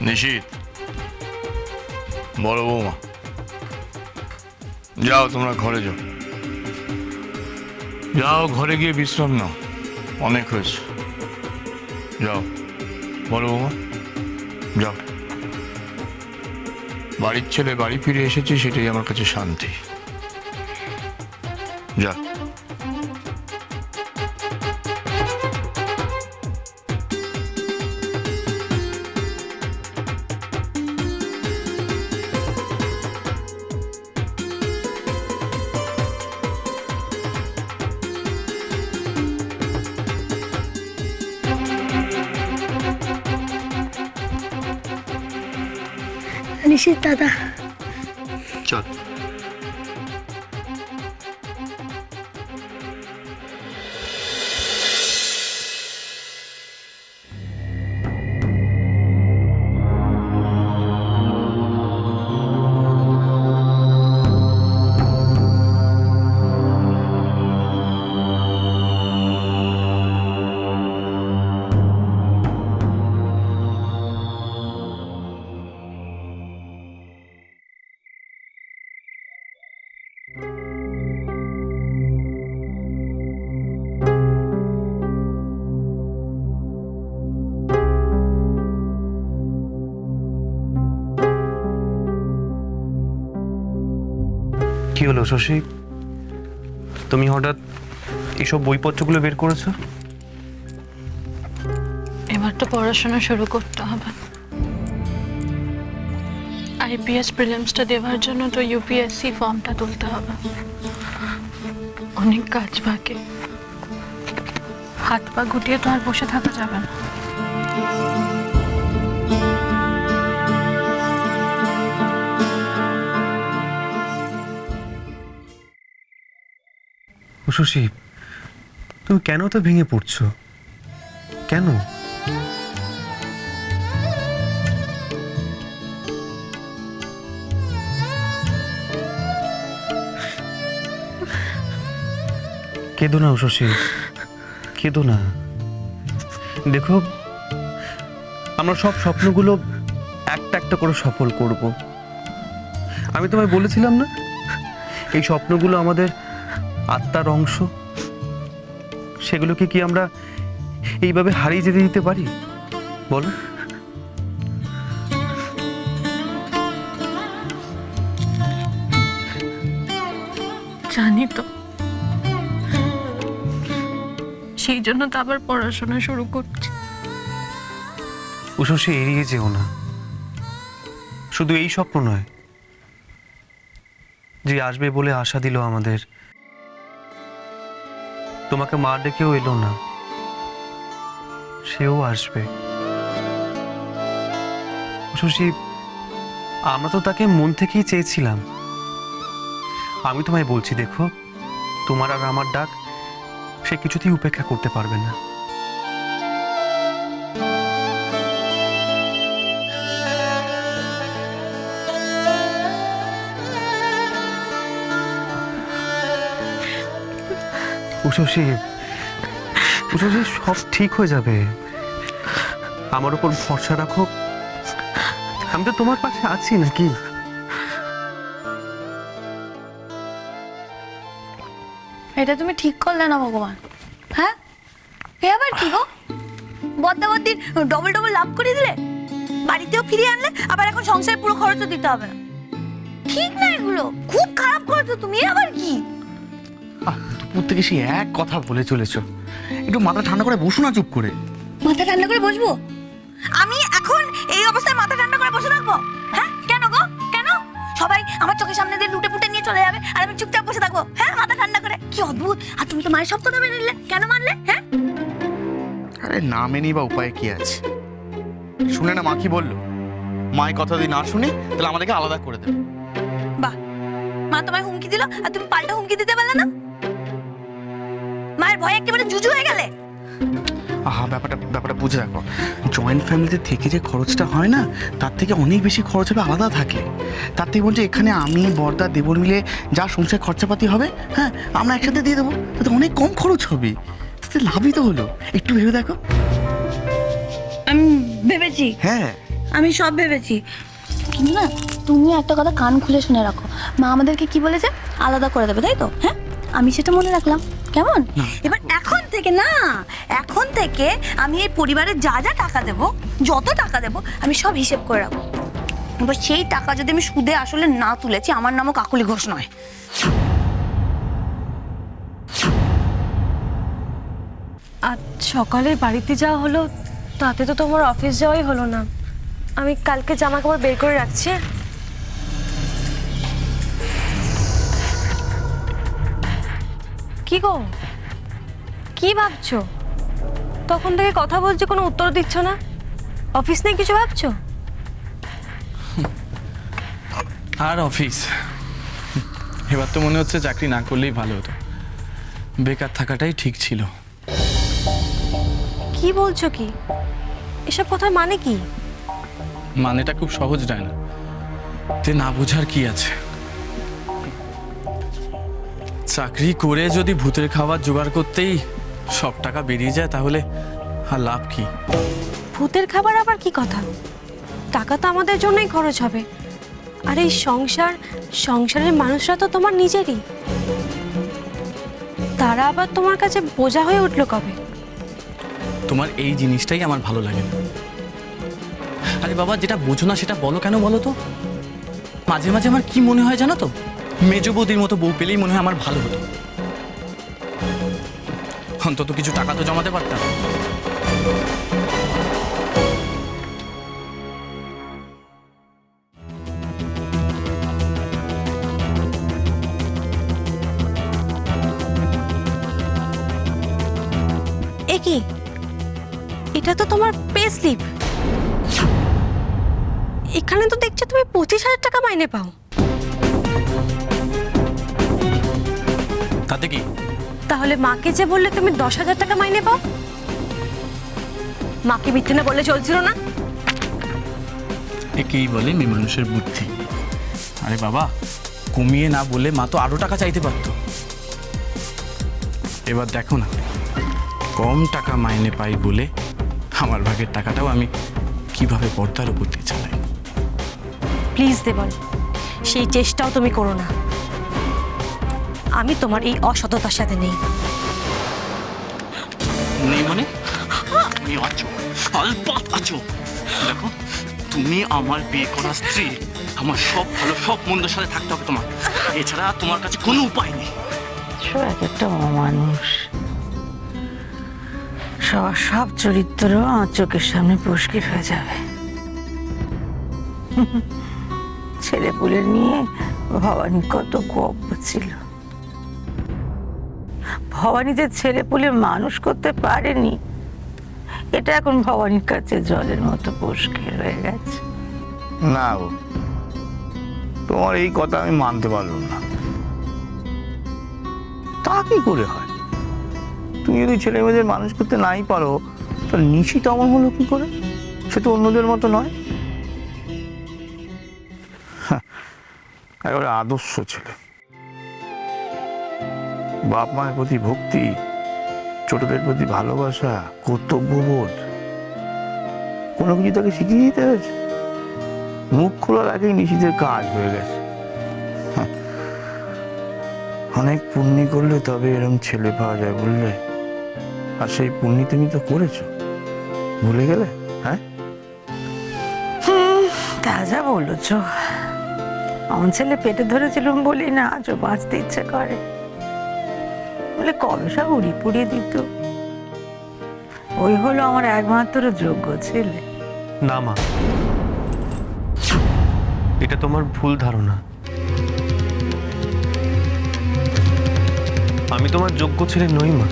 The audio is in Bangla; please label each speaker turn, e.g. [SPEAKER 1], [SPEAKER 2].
[SPEAKER 1] নিশিত, বড় বৌমা, যাও তোমরা ঘরে যাও। যাও ঘরে গিয়ে বিশ্রাম নাও, অনেক হয়েছে। যাও বড় বৌমা, যাও। বাড়ির ছেলে বাড়ি ফিরে এসেছে, সেটাই আমার কাছে শান্তি। যা।
[SPEAKER 2] নিশিত দাদা,
[SPEAKER 1] চল।
[SPEAKER 3] কি হলো শশী, তুমি হঠাৎ এইসব বইপত্রগুলো বের করেছো?
[SPEAKER 4] এবার তো পড়াশোনা শুরু করতে হবে। আইপিএস প্রিলিমসটা দেওয়ার জন্য তো ইউপিএসসি ফর্মটা তুলতে হবে। অনেক কাজ বাকি, হাত পা গুটিয়ে তো আর বসে থাকা যাবে না।
[SPEAKER 3] শশী, তুমি কেন তো ভেঙে পড়ছো? কেন? কেঁদো না শশী, কেঁদো না। দেখো, আমরা সব স্বপ্নগুলো একটা একটা করে সফল করব। আমি তোমায় বলেছিলাম না, এই স্বপ্নগুলো আমাদের আত্মার অংশ। সেগুলোকে কি আমরা এইভাবে হারিয়ে যেতে দিতে পারি বলো?
[SPEAKER 4] জানি তো, সেই জন্য তো আবার পড়াশোনা শুরু করছি।
[SPEAKER 3] উষসী, এড়িয়ে যেও না। শুধু এই স্বপ্ন নয়, যে আসবে বলে আশা দিল আমাদের, তোমাকে মা ডেকেও এলো না, সেও আসবে। শশী, আমরা তো তাকে মন থেকেই চেয়েছিলাম। আমি তোমায় বলছি, দেখো, তোমার আর আমার ডাক সে কিছুতেই উপেক্ষা করতে পারবে না। উষসী, উষসী, সব ঠিক হয়ে যাবে। আমার উপর ভরসা রাখো, আমি তো তোমার পাশে আছি নাকি?
[SPEAKER 2] এটা তুমি ঠিক করলে না ভগবান। হ্যাঁ, এ আবার কি গো, বদ্দাবদ্দির ডবল ডবল লাভ করে দিলে, বাড়িতেও ফিরিয়ে আনলে, আবার এখন সংসারের পুরো খরচও দিতে হবে না। ঠিক না, এগুলো খুব খারাপ করেছো তুমি। আবার কি
[SPEAKER 5] দুপুর থেকে সেই এক কথা বলে চলেছো, একটু মাথা ঠান্ডা করে বসো না চুপ করে।
[SPEAKER 2] মাথা ঠান্ডা করে বসবো? আমি এখন এই অবস্থায় মাথা ঠান্ডা করে বসে থাকবো? হ্যাঁ, কেন গো, কেন? সবাই আমার চোখের সামনে দিয়ে লুটে পুটে নিয়ে চলে যাবে, আর আমি চুপচাপ বসে থাকবো? হ্যাঁ, মাথা ঠান্ডা করে। কি অদ্ভুত! আর তুমি তো মায়ের সব কথা মেনে নিলে, কেন মানলে? হ্যাঁ,
[SPEAKER 5] আরে না মেনেই বা উপায় কি আছে? শুনে না মা কি বললো, মায়ের কথা যদি না শুনি তাহলে আমাদেরকে আলাদা করে দেবে।
[SPEAKER 2] বাহ, মা তোমায় হুমকি দিল আর তুমি পাল্টা হুমকি দিতে পারলে না? মায়ের ভয়ে একেবারে জুজু হয়ে গেলে।
[SPEAKER 5] আহা, ব্যাপারটা বুঝে রাখো। জয়েন্ট ফ্যামিলিতে থেকে যে খরচটা হয় না, তার থেকে অনেক বেশি খরচ হবে আলাদা থাকলে। তার থেকে বলছে এখানে আমি বড়দা দেবর মিলে যা সংসার খরচাপাতি হবে, হ্যাঁ, আমরা একসাথে দিয়ে দেবো, তাতে অনেক কম খরচ হবে, তাতে লাভই তো হলো। একটু ভেবে দেখো।
[SPEAKER 2] আমি ভেবেছি।
[SPEAKER 5] হ্যাঁ,
[SPEAKER 2] আমি সব ভেবেছি, কিন্তু না তুমি একটা কথা কান খুলে শুনে রাখো, মা আমাদেরকে কি বলেছে, আলাদা করে দেবে, তাই তো? হ্যাঁ, আমি সেটা মনে রাখলাম, কেমন? এবার এখন থেকে আমি এই পরিবারের যা যা টাকা দেবো, যত টাকা দেবো, আমি সব হিসেব করে রাখবো। এবার সেই টাকা যদি আমি সুদে আসলে না তুলেছি, আমার নামও কাকুলি ঘোষ নয়।
[SPEAKER 4] আজ সকালে বাড়িতে যাওয়া হলো, তাতে তো তোমার অফিস যাওয়াই হলো না। আমি কালকে জামা কাপড় বের করে রাখছি। কি গো, কি ভাবছো? তখন থেকে কথা বলছি, কোনো উত্তর দিচ্ছ না। অফিস নিয়ে কিছু ভাবছো?
[SPEAKER 1] আর অফিস, এবার তো মনে হচ্ছে চাকরি না করলেই ভালো হতো, বেকার থাকাটাই ঠিক ছিল।
[SPEAKER 4] কি বলছো কি? এসব কথার মানে কি?
[SPEAKER 1] মানেটা খুব সহজ নয় না, তে না বোঝার কি আছে? চাকরি করে যদি ভূতের খাবার জোগাড় করতেই সব টাকা বেরিয়ে যায়, তাহলে আর লাভ কি?
[SPEAKER 4] ভূতের খাবার আবার কি কথা? টাকা তো আমাদের জন্যই খরচ হবে। আর এই সংসারের মানুষরা তো তোমার নিজেরই। তারা আবার তোমার কাছে বোঝা হয়ে উঠলো কবে?
[SPEAKER 1] তোমার এই জিনিসটাই আমার ভালো লাগে না। আরে বাবা, যেটা বোঝো না সেটা বলো, কেন বলো তো? মাঝে মাঝে আমার কি মনে হয় জানো তো, মেজ বৌদির মতো বউ পেলেই মনে হয় আমার ভালো হতো। অন্তত কিছু টাকা তো জমাতে পারতাম।
[SPEAKER 4] এ কি? এটা তো তোমার পে স্লিপ। এখানে তো দেখছো তুমি 25,000 টাকা মাইনে পাও।
[SPEAKER 1] তাতে কি?
[SPEAKER 4] তাহলে মাকে যে বললে তুমি 10,000 টাকা মাইনে পাও, মাকে মিথ্যে না বললে চলছিল না?
[SPEAKER 1] একেই বলে মেয়ে মানুষের বুদ্ধি। আরে বাবা, কমিয়ে না বলে মা তো আরো টাকা চাইতে পারতো। এবার দেখো না, কম টাকা মাইনে পাই বলে আমার ভাগের টাকাটাও আমি কিভাবে পর্দার উপর দিয়ে চালাই।
[SPEAKER 4] প্লিজ দেবল, সেই চেষ্টাও তুমি করো না। আমি তোমার এই অসততার সাথে নেই।
[SPEAKER 1] নেই মানে? তুমি আছো, আলবাত আছো। দেখো, তুমি আমার বিয়ে করা স্ত্রী, আমার সব ভালো সব মন্দের সাথে থাকতে হবে তোমার, এছাড়া তোমার কাছে কোনো উপায় নেই।
[SPEAKER 6] এক একটা অমানুষ, সব চরিত্র আমার চোখের সামনে পরিষ্কার হয়ে যাবে। ছেলে পুলে নিয়ে ভবানী কত গপ্প ছিল। ভবানী যে ছেলে পুলে মানুষ করতে পারেনি, এটা এখন ভবানীর কাছে জলের মতো পরিষ্কার হয়ে গেছে।
[SPEAKER 7] না গো, তোমার এই কথা আমি মানতে পারলাম না। তা কি করে হয়? তুমি যদি ছেলে মেয়েদের মানুষ করতে নাই পারো, তাহলে নিশি তো আমার হলো কি করে? সে তো অন্যদের মতো নয়। একেবারে আদর্শ ছেলে, বাপ মায়ের প্রতি ভক্তি, ছোটদের প্রতি ভালোবাসা, কর্তব্যবোধ, কোনো কিছু তাকে শিখিয়ে দিতে হয়েছে। মুখ খোলার আগেই নিশিদের কাজ হয়ে গেছে। অনেক পুণ্য করলে তবে এরকম ছেলে পাওয়া যায়, বললে? আর সেই পুণ্য তুমি তো করেছো, ভুলে গেলে? হ্যাঁ,
[SPEAKER 6] তা যা বলেছ, আমার ছেলে পেটে ধরেছিলাম বলি না আজও বাঁচতে ইচ্ছে করে, বলে কবে সব উড়ি পুড়িয়ে দিত। ওই হলো আমার একমাত্র যোগ্য ছেলে।
[SPEAKER 3] না মা, এটা তোমার ভুল ধারণা। আমি তোমার যোগ্য ছেলে নই মা।